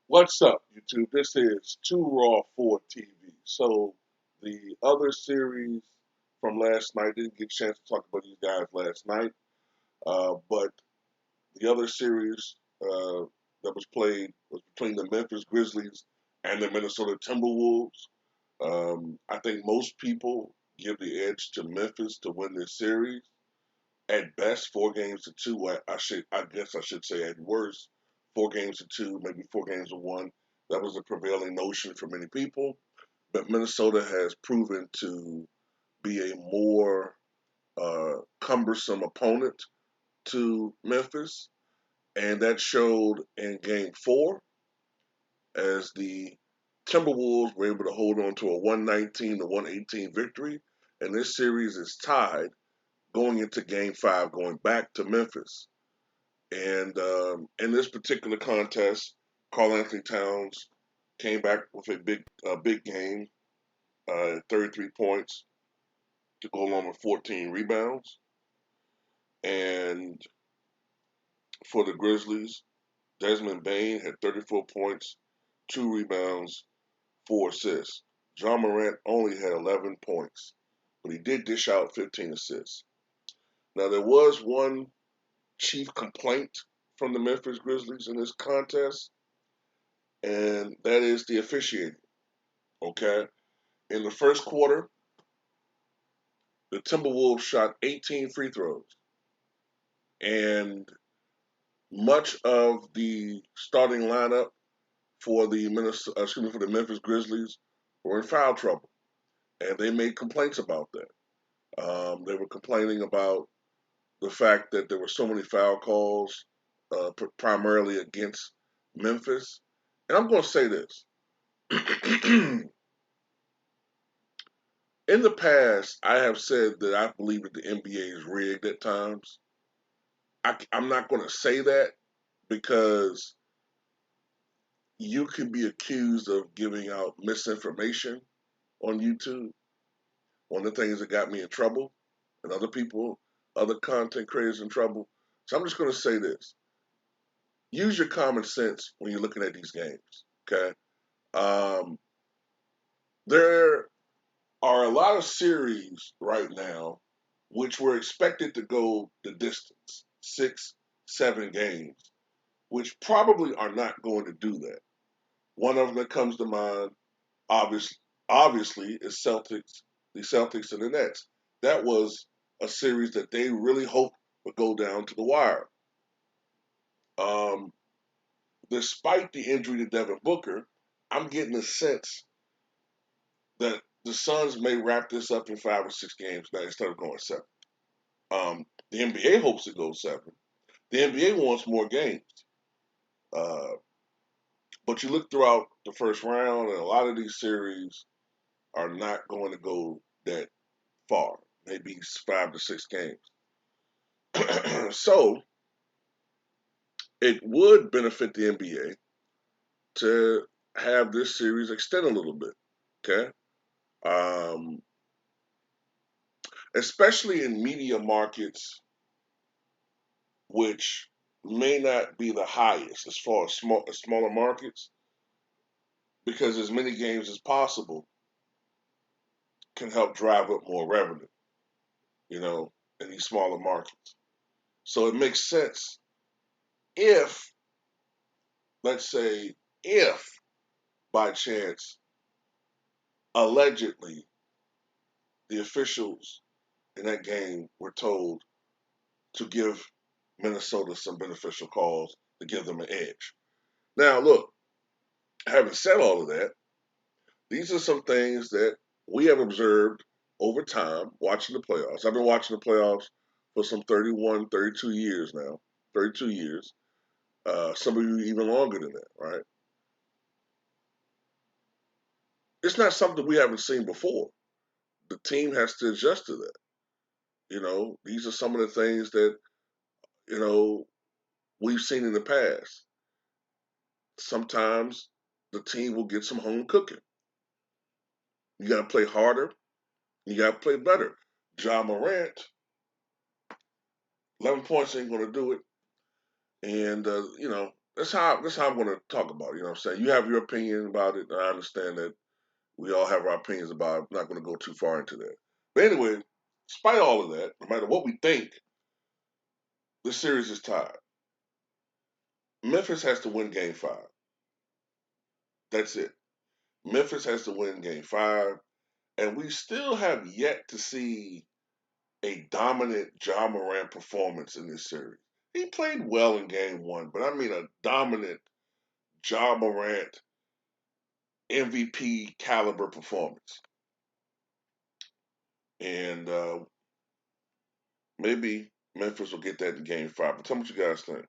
What's up, YouTube? This is Two Raw 4 TV. So, the other series from last night, didn't get a chance to talk about these guys last night, but the other series that was played was between the Memphis Grizzlies and the Minnesota Timberwolves. I think most people give the edge to Memphis to win this series. At best, 4 games to 2. I guess I should say at worst, 4 games to 2, maybe 4 games to 1. That was the prevailing notion for many people. But Minnesota has proven to be a more cumbersome opponent to Memphis, and that showed in Game 4 as the Timberwolves were able to hold on to a 119 to 118 victory, and this series is tied going into Game 5, going back to Memphis. And in this particular contest, Karl Anthony Towns came back with a big game, 33 points to go along with 14 rebounds. And for the Grizzlies, Desmond Bane had 34 points, 2 rebounds, 4 assists. John Morant only had 11 points, but he did dish out 15 assists. Now, there was one chief complaint from the Memphis Grizzlies in this contest, and that is the officiating. Okay? In the first quarter, the Timberwolves shot 18 free throws, and much of the starting lineup for the Memphis Grizzlies were in foul trouble, and they made complaints about that. They were complaining about the fact that there were so many foul calls, primarily against Memphis. And I'm going to say this: in the past, I have said that I believe that the NBA is rigged at times. I'm not going to say that because you can be accused of giving out misinformation on YouTube. One of the things that got me in trouble, and other people, other content creators in trouble. So I'm just going to say this: use your common sense when you're looking at these games. Okay, um, there are a lot of series right now which were expected to go the distance, 6, 7 games, which probably are not going to do that. One of them that comes to mind, obviously, obviously, is the Celtics and the Nets. That was a series that they really hoped would go down to the wire. Um, Despite the injury to Devin Booker, I'm getting a sense that the Suns may wrap this up in 5 or 6 games now instead of going 7. The NBA hopes it goes 7. The NBA wants more games. Uh, but you look throughout the first round, and a lot of these series are not going to go that far, maybe 5 to 6 games. So it would benefit the NBA to have this series extend a little bit, okay? Um, Especially in media markets, which may not be the highest as far as smaller markets, because as many games as possible can help drive up more revenue, you know, in these smaller markets. So it makes sense if, let's say, if by chance, allegedly, the officials in that game were told to give Minnesota some beneficial calls to give them an edge. Now, look, having said all of that, these are some things that we have observed over time watching the playoffs. I've been watching the playoffs for some 31, 32 years now, 32 years. Some of you even longer than that, right? It's not something we haven't seen before. The team has to adjust to that. These are some of the things that, you know, we've seen in the past. Sometimes the team will get some home cooking. You got to play harder. You got to play better. John Morant, 11 points ain't going to do it. And, that's how I'm gonna talk about it. You know what I'm saying? You have your opinion about it, and I understand that we all have our opinions about it. I'm not gonna go too far into that. But anyway, despite all of that, no matter what we think, this series is tied. Memphis has to win game 5. That's it. Memphis has to win game 5. And we still have yet to see a dominant Ja Morant performance in this series. He played well in game 1, but I mean a dominant Ja Morant MVP caliber performance. And maybe Memphis will get that in game 5. But tell me what you guys think.